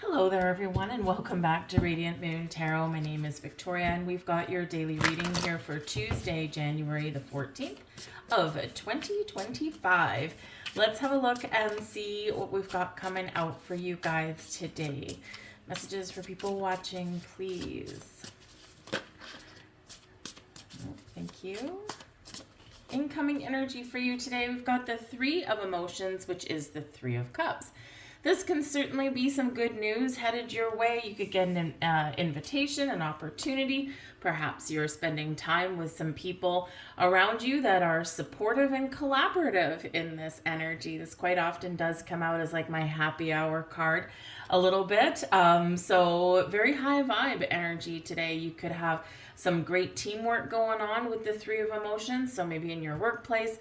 Hello there, everyone, and welcome back to Radiant Moon Tarot. My name is Victoria, and we've got your daily reading here for Tuesday, January the 14th of 2025. Let's have a look and see what we've got coming out for you guys today. Messages for people watching, please. Thank you. Incoming energy for you today, we've got the Three of Emotions, which is the Three of Cups. This can certainly be some good news headed your way. You could get an invitation, an opportunity. Perhaps you're spending time with some people around you that are supportive and collaborative in this energy. This quite often does come out as like my happy hour card a little bit. So very high vibe energy today. You could have some great teamwork going on with the Three of Emotions. So maybe in your workplace,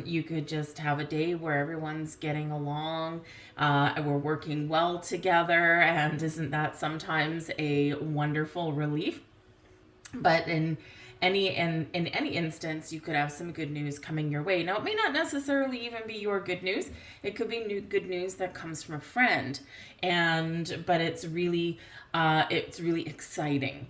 you could just have a day where everyone's getting along, we're working well together, and isn't that sometimes a wonderful relief? But in any instance, you could have some good news coming your way. Now, it may not necessarily even be your good news. It could be good news that comes from a friend, but it's really exciting.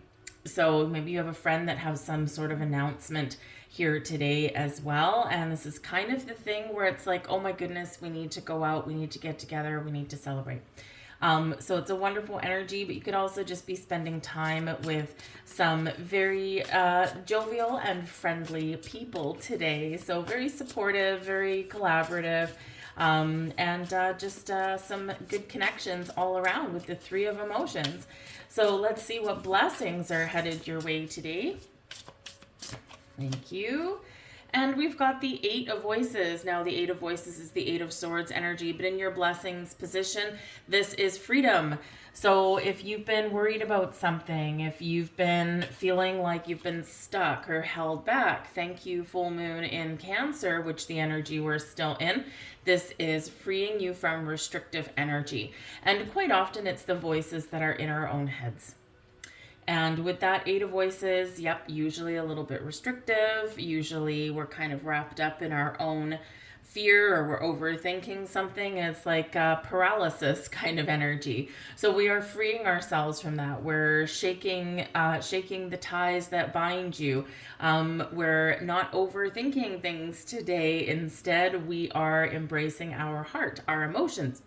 So maybe you have a friend that has some sort of announcement here today as well. And this is kind of the thing where it's like, oh my goodness, we need to go out, we need to get together, we need to celebrate. So it's a wonderful energy, but you could also just be spending time with some very jovial and friendly people today. So very supportive, very collaborative, and just some good connections all around with the Three of Emotions. So let's see what blessings are headed your way today. Thank you. And we've got the Eight of Voices. Now, the Eight of Voices is the Eight of Swords energy, but in your blessings position, this is freedom. So if you've been worried about something, if you've been feeling like you've been stuck or held back, thank you, full moon in Cancer, which the energy we're still in. This is freeing you from restrictive energy. And quite often it's the voices that are in our own heads. And with that Eight of Voices, yep, usually a little bit restrictive. Usually we're kind of wrapped up in our own fear, or we're overthinking something. It's like a paralysis kind of energy. So we are freeing ourselves from that. We're shaking the ties that bind you. We're not overthinking things today. Instead, we are embracing our heart, our emotions,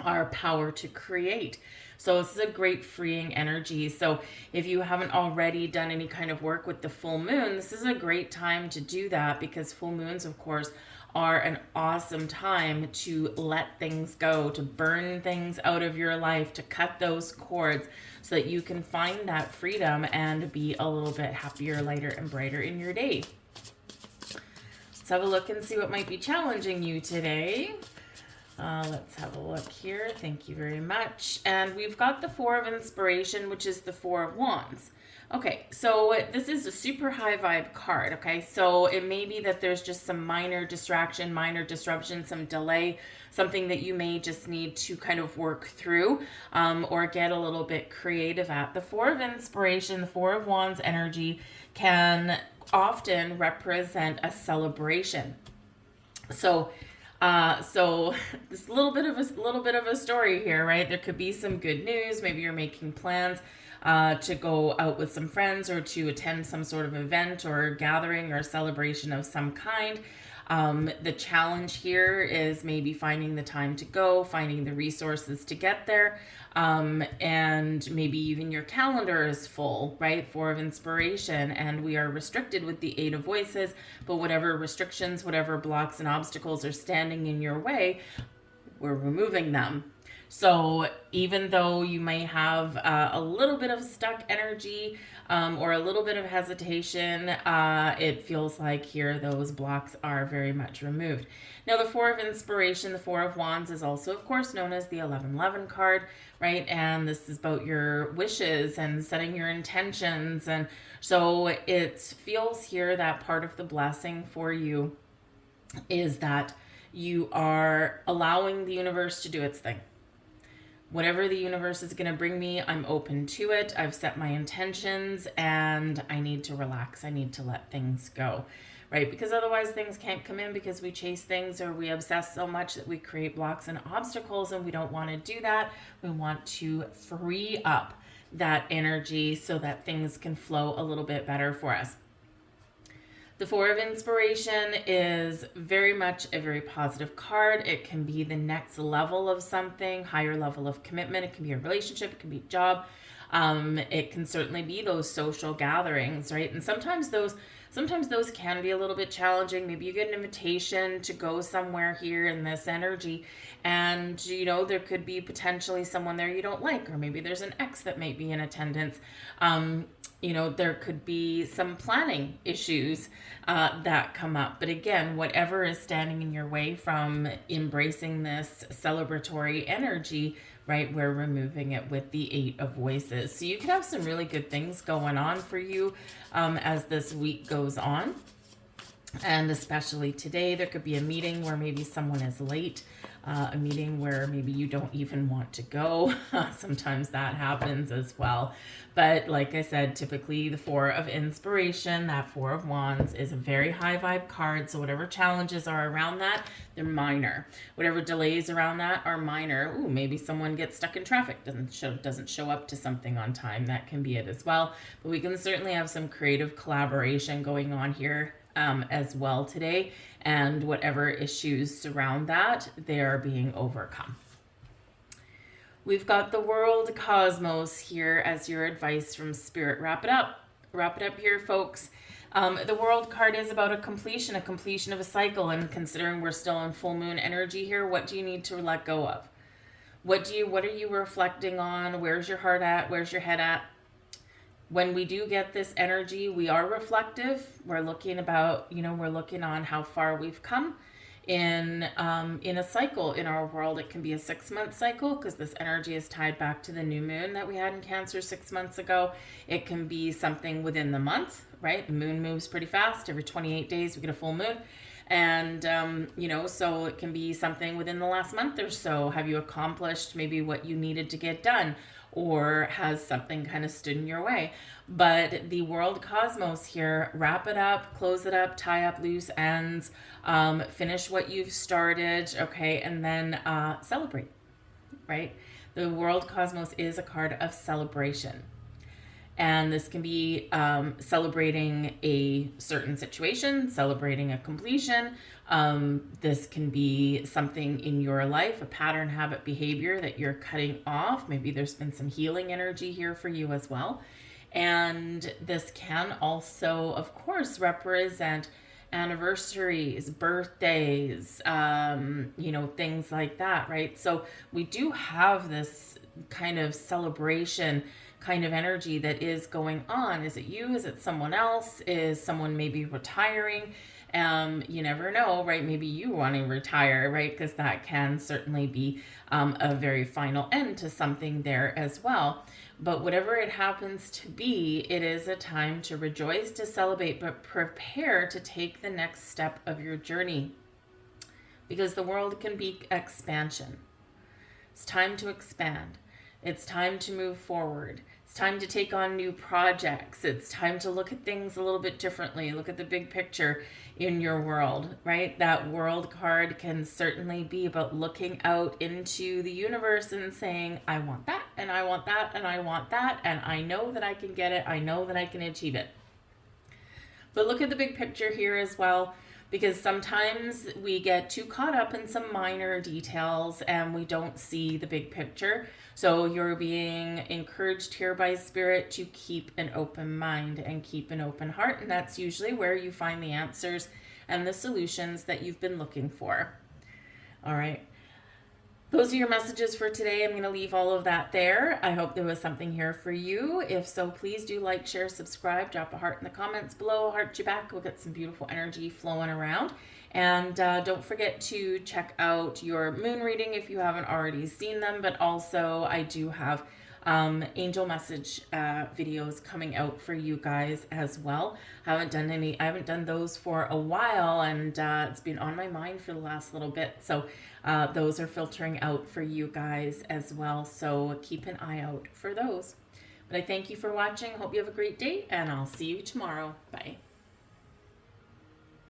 our power to create. So this is a great freeing energy. So if you haven't already done any kind of work with the full moon, this is a great time to do that, because full moons, of course, are an awesome time to let things go, to burn things out of your life, to cut those cords so that you can find that freedom and be a little bit happier, lighter, and brighter in your day. Let's have a look and see what might be challenging you today. Let's have a look here. Thank you very much. And we've got the Four of Inspiration, which is the Four of Wands. Okay, so this is a super high vibe card, okay? So it may be that there's just some minor distraction, minor disruption, some delay, something that you may just need to kind of work through, or get a little bit creative at. The Four of Inspiration, the Four of Wands energy can often represent a celebration. So this little bit of a story here, right? There could be some good news. Maybe you're making plans to go out with some friends, or to attend some sort of event or gathering or celebration of some kind. The challenge here is maybe finding the time to go, finding the resources to get there, and maybe even your calendar is full, right? Four of Inspiration, and we are restricted with the Eight of Voices, but whatever restrictions, whatever blocks and obstacles are standing in your way, we're removing them. So even though you may have a little bit of stuck energy, or a little bit of hesitation, it feels like here those blocks are very much removed. Now, the Four of Inspiration, the Four of Wands, is also, of course, known as the 1111 card, right? And this is about your wishes and setting your intentions. And so it feels here that part of the blessing for you is that you are allowing the universe to do its thing. Whatever the universe is going to bring me, I'm open to it. I've set my intentions, and I need to relax. I need to let things go, right? Because otherwise things can't come in because we chase things or we obsess so much that we create blocks and obstacles, and we don't want to do that. We want to free up that energy so that things can flow a little bit better for us. The Four of Inspiration is very much a very positive card. It can be the next level of something, higher level of commitment. It can be a relationship, it can be a job. It can certainly be those social gatherings, right? And sometimes those can be a little bit challenging. Maybe you get an invitation to go somewhere here in this energy, and there could be potentially someone there you don't like, or maybe there's an ex that might be in attendance. There could be some planning issues that come up. But again, whatever is standing in your way from embracing this celebratory energy, right, we're removing it with the Eight of Voices. So you could have some really good things going on for you as this week goes on. And especially today, there could be a meeting where maybe someone is late, a meeting where maybe you don't even want to go. Sometimes that happens as well. But like I said, typically the Four of Inspiration, that Four of Wands, is a very high vibe card. So whatever challenges are around that, they're minor. Whatever delays around that are minor. Ooh, maybe someone gets stuck in traffic, doesn't show up to something on time. That can be it as well. But we can certainly have some creative collaboration going on here as well today, and whatever issues surround that, they are being overcome. We've got the World Cosmos here as your advice from Spirit. Wrap it up here, folks. The World card is about a completion of a cycle, and considering we're still in full moon energy here, what do you need to let go of? What are you reflecting on? Where's your heart at? Where's your head at? When we do get this energy, we are reflective. We're looking on how far we've come in a cycle in our world. It can be a 6-month cycle because this energy is tied back to the new moon that we had in Cancer 6 months ago. It can be something within the month, right? The moon moves pretty fast. Every 28 days we get a full moon. And, so it can be something within the last month or so. Have you accomplished maybe what you needed to get done? Or has something kind of stood in your way? But the World Cosmos here, wrap it up, close it up, tie up loose ends, finish what you've started, okay, and then celebrate, right? The World Cosmos is a card of celebration. And this can be celebrating a certain situation, celebrating a completion. This can be something in your life, a pattern, habit, behavior that you're cutting off. Maybe there's been some healing energy here for you as well. And this can also, of course, represent anniversaries, birthdays, things like that, right? So we do have this kind of celebration kind of energy that is going on. Is it you? Is it someone else? Is someone maybe retiring? You never know, right? Maybe you want to retire, right? Because that can certainly be a very final end to something there as well. But whatever it happens to be, it is a time to rejoice, to celebrate, but prepare to take the next step of your journey. Because the world can be expansion. It's time to expand. It's time to move forward. It's time to take on new projects. It's time to look at things a little bit differently. Look at the big picture in your world, right? That World card can certainly be about looking out into the universe and saying, I want that, and I want that, and I want that, and I know that I can get it. I know that I can achieve it. But look at the big picture here as well, because sometimes we get too caught up in some minor details and we don't see the big picture. So you're being encouraged here by Spirit to keep an open mind and keep an open heart. And that's usually where you find the answers and the solutions that you've been looking for. All right. Those are your messages for today. I'm going to leave all of that there. I hope there was something here for you. If so, please do like, share, subscribe, drop a heart in the comments below, heart you back. We'll get some beautiful energy flowing around. And don't forget to check out your moon reading if you haven't already seen them. But also I do have angel message videos coming out for you guys as well. I haven't done those for a while, and it's been on my mind for the last little bit. So those are filtering out for you guys as well. So keep an eye out for those. But I thank you for watching. Hope you have a great day, and I'll see you tomorrow. Bye.